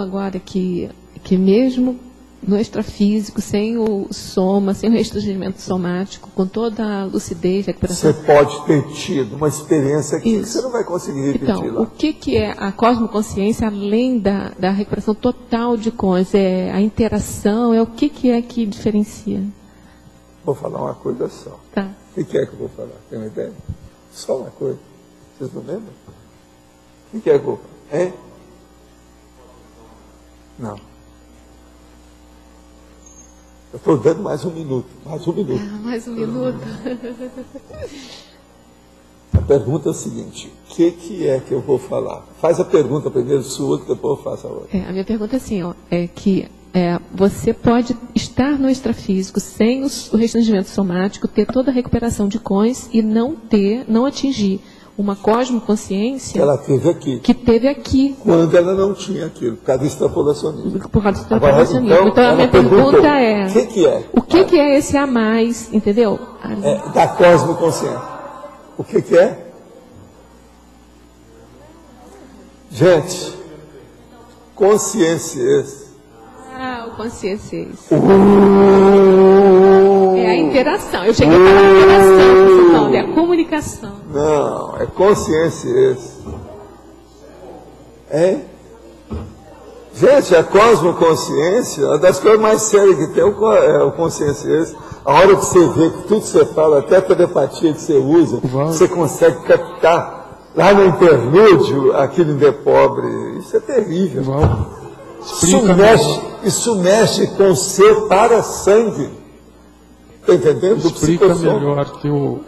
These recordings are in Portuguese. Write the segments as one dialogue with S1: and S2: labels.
S1: falou agora que mesmo no extrafísico, sem o soma, sem o restringimento somático, com toda a lucidez, recuperação...
S2: Você pode ter tido uma experiência aqui que você não vai conseguir repetir
S1: então,
S2: lá.
S1: o que é a cosmoconsciência, além da recuperação total de consciência? É a interação, é o que é que diferencia?
S2: Vou falar uma coisa só.
S1: Tá.
S2: O que é que eu vou falar? Tem uma ideia? Só uma coisa. Vocês não lembram? O que é que eu vou falar? É? Não. Eu estou dando mais um minuto. Mais um minuto.
S1: Mais um minuto.
S2: A pergunta é o seguinte: o que é que eu vou falar? Faz a pergunta primeiro sua, que depois eu faço a outra.
S1: A minha pergunta é assim, ó, é que você pode estar no extrafísico sem o restringimento somático, ter toda a recuperação de cons e não atingir uma cosmoconsciência
S2: Que ela teve aqui.
S1: que teve aqui.
S2: Quando ela não tinha aquilo, por causa do extrapolacionismo.
S1: Por causa do extrapolacionismo. Então a minha pergunta é...
S2: O que é?
S1: O que é esse a mais, entendeu?
S2: Da cosmoconsciência. O que é? Gente, consciência é esse.
S1: O consciência é esse. É a interação. Eu cheguei para a interação, é a comunicação.
S2: Não, é consciência esse. É? Gente, a cosmoconsciência, uma das coisas mais sérias que tem é o consciência esse. A hora que você vê que tudo que você fala, até a telepatia que você usa, você consegue captar lá no interlúdio aquilo de pobre. Isso é terrível. Isso mexe com o seu para-sangue. Está entendendo?
S3: Explica melhor que o...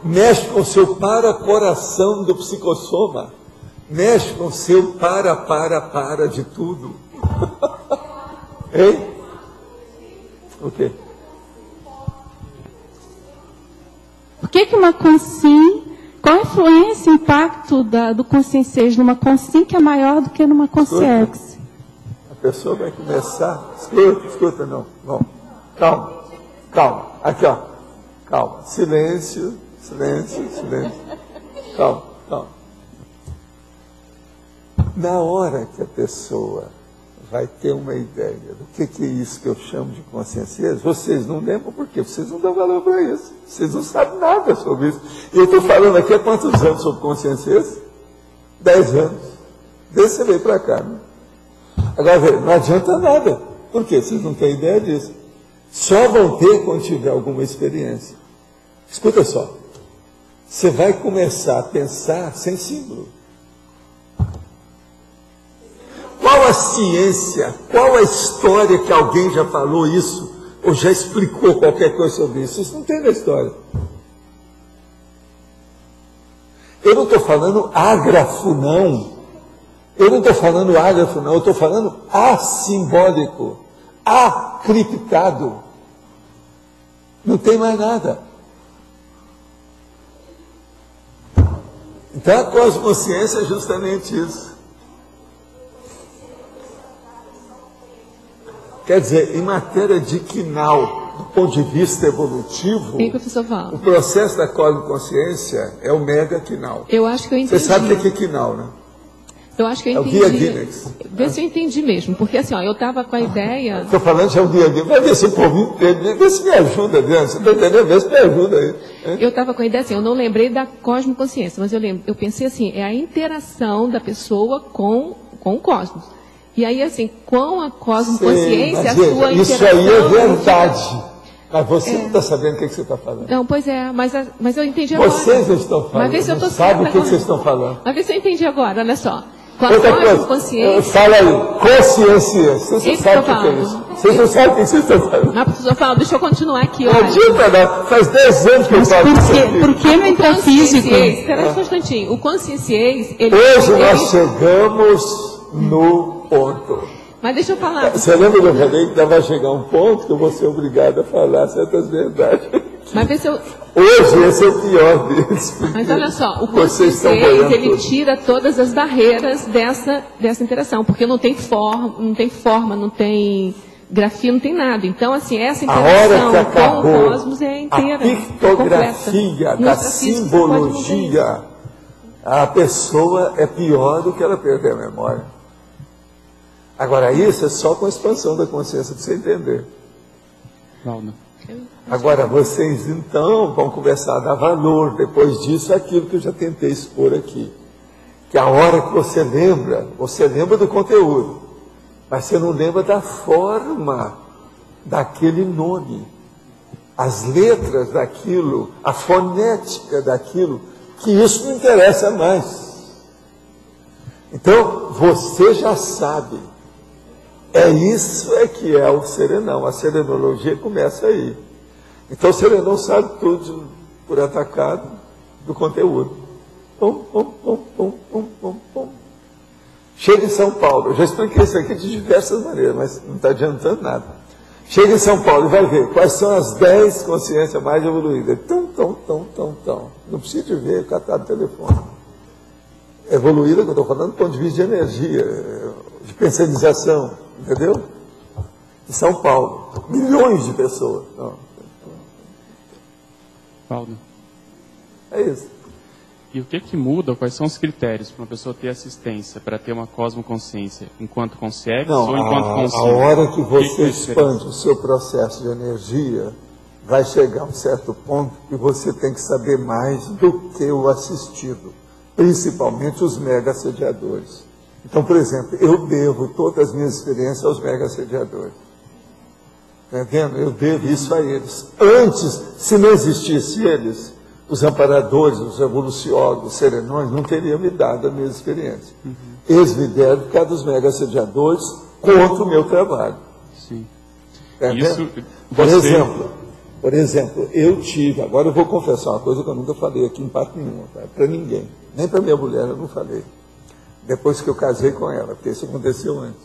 S2: Mexe com o seu para-coração do psicossoma. Mexe com o seu para de tudo. Hein? O quê?
S4: Por que uma consim... Qual a influência e impacto do consciência numa consim que é maior do que numa consciência?
S2: A pessoa vai começar... Escuta, não. Vamos. Calma. Aqui, ó. Calma. Silêncio. Calma. Na hora que a pessoa vai ter uma ideia do que é isso que eu chamo de consciência, vocês não lembram por quê? Vocês não dão valor para isso. Vocês não sabem nada sobre isso. E eu estou falando aqui há quantos anos sobre consciência? 10 anos. Desde você veio para cá, né? Agora, não adianta nada. Por quê? Vocês não têm ideia disso. Só vão ter quando tiver alguma experiência. Escuta só. Você vai começar a pensar sem símbolo. Qual a ciência, qual a história que alguém já falou isso, ou já explicou qualquer coisa sobre isso? Isso não tem na história. Eu não estou falando ágrafo, não. Eu estou falando assimbólico, acriptado. Não tem mais nada. Então a cosmociência é justamente isso. Quer dizer, em matéria de quinal, do ponto de vista evolutivo, o processo da cosmoconsciência é o mega quinal.
S1: Eu acho que eu entendi.
S2: Você sabe o que é quinal, né?
S1: Eu acho que eu entendi.
S2: É o Guia Guinness.
S1: Vê se eu entendi mesmo, porque assim, ó, eu estava com a ideia...
S2: Estou falando de é o Guia Guinness. Vai ver se o povo entende, vê se me ajuda, Deus. Você está entendendo? Vê se me ajuda aí.
S1: Eu estava com a ideia assim, eu não lembrei da cosmoconsciência, mas eu pensei assim, é a interação da pessoa com o cosmos. E aí, assim, com a cosmoconsciência, a sua interação...
S2: Isso aí é verdade. Mas você não está sabendo o que você está falando.
S1: Não, pois é, mas eu entendi agora.
S2: Vocês não estão falando, não sabem o que vocês estão falando.
S1: Mas vê se eu entendi agora, olha só. Com a
S2: outra
S1: cosmoconsciência...
S2: Fala aí, consciência. Vocês não sabem o que é isso. Vocês não sabem o que vocês estão falando.
S1: Não, professor, fala, deixa eu continuar aqui, olha.
S2: Não adianta não, faz 10 anos que eu falo isso.
S4: Por que no intrafísico?
S1: Espera um instantinho. O conscienciês...
S2: Hoje nós chegamos no ponto.
S1: Mas deixa eu falar.
S2: Você lembra que eu falei que vai chegar um ponto que eu vou ser obrigado a falar certas verdades?
S1: Mas vê se eu...
S2: Hoje esse é o pior deles.
S1: Mas olha só, o consciência, ele tira todas as barreiras dessa interação, porque não tem forma, não tem grafia, não tem nada. Então, assim, essa interação com o cosmos é inteira.
S2: A pictografia da simbologia, a pessoa é pior do que ela perder a memória. Agora, isso é só com a expansão da consciência, para você entender.
S3: Não.
S2: Agora, vocês, então, vão começar a dar valor, depois disso, aquilo que eu já tentei expor aqui. Que a hora que você lembra do conteúdo, mas você não lembra da forma daquele nome, as letras daquilo, a fonética daquilo, que isso não interessa mais. Então, você já sabe. Isso que é o serenão. A serenologia começa aí. Então, o serenão sabe tudo por atacado do conteúdo. Pum, pum, pum, pum, pum, pum, pum. Chega em São Paulo. Eu já expliquei isso aqui de diversas maneiras, mas não está adiantando nada. Chega em São Paulo e vai ver quais são as 10 consciências mais evoluídas. Não precisa de ver, catar no telefone. Evoluída, que eu estou falando, do ponto de vista de energia, de pensionização, entendeu? Em São Paulo, milhões de pessoas.
S3: Paulo.
S2: É isso.
S3: E o que muda, quais são os critérios para uma pessoa ter assistência, para ter uma cosmoconsciência, enquanto consciente ou enquanto consciente?
S2: A hora que você expande o seu processo de energia, vai chegar a um certo ponto que você tem que saber mais do que o assistido, principalmente os mega-assediadores. Então, por exemplo, eu devo todas as minhas experiências aos mega-assediadores. Está entendendo? Eu devo isso a eles. Antes, se não existisse eles, os amparadores, os evoluciólogos, os serenões, não teriam me dado a minha experiência. Eles me deram por causa dos mega-assediadores contra o meu trabalho.
S3: Sim.
S2: Tá
S3: Isso,
S2: por exemplo, eu tive, agora eu vou confessar uma coisa que eu nunca falei aqui em parte nenhuma, para ninguém, nem para minha mulher eu não falei, depois que eu casei com ela, porque isso aconteceu antes.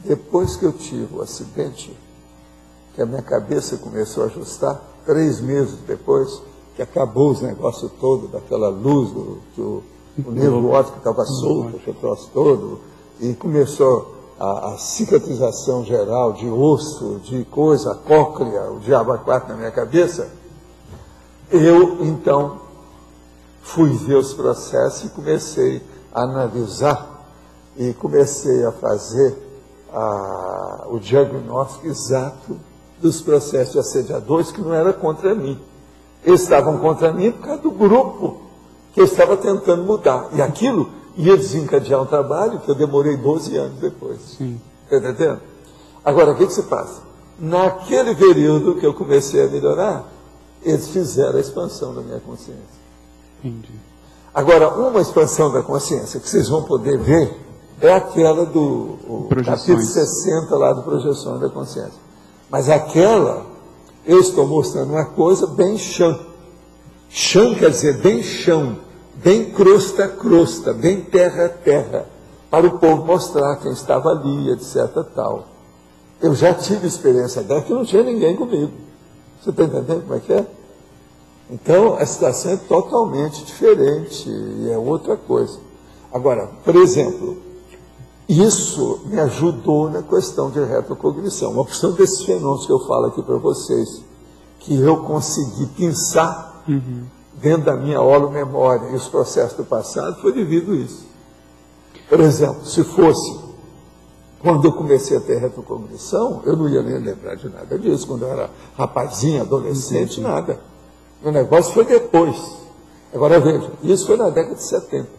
S2: Depois que eu tive o acidente, que a minha cabeça começou a ajustar, 3 meses depois, que acabou os negócios todos, daquela luz, o nervo óptico que estava solto, o troço todo, e começou a cicatrização geral de osso, de coisa, a cóclea, o diabo a 4 na minha cabeça, eu, então, fui ver os processos e comecei a analisar e comecei a fazer o diagnóstico exato dos processos de assediadores, que não era contra mim. Eles estavam contra mim por causa do grupo que eu estava tentando mudar. E aquilo ia desencadear um trabalho que eu demorei 12 anos depois. Está entendendo? Agora, o que se passa? Naquele período que eu comecei a melhorar, eles fizeram a expansão da minha consciência.
S3: Entendi.
S2: Agora, uma expansão da consciência que vocês vão poder ver é aquela do capítulo 60 lá do Projeções da Consciência. Mas aquela, eu estou mostrando uma coisa bem chão. Chão quer dizer bem chão, bem crosta, bem terra, para o povo mostrar quem estava ali, etc. tal. Eu já tive experiência dela, que não tinha ninguém comigo. Você está entendendo como é que é? Então, a situação é totalmente diferente e é outra coisa. Agora, por exemplo, isso me ajudou na questão de retrocognição. Uma porção desses fenômenos que eu falo aqui para vocês, que eu consegui pensar dentro da minha holomemória e os processos do passado, foi devido a isso. Por exemplo, se fosse quando eu comecei a ter retrocognição, eu não ia nem lembrar de nada disso. Quando eu era rapazinho, adolescente, nada. O negócio foi depois. Agora veja, isso foi na década de 70.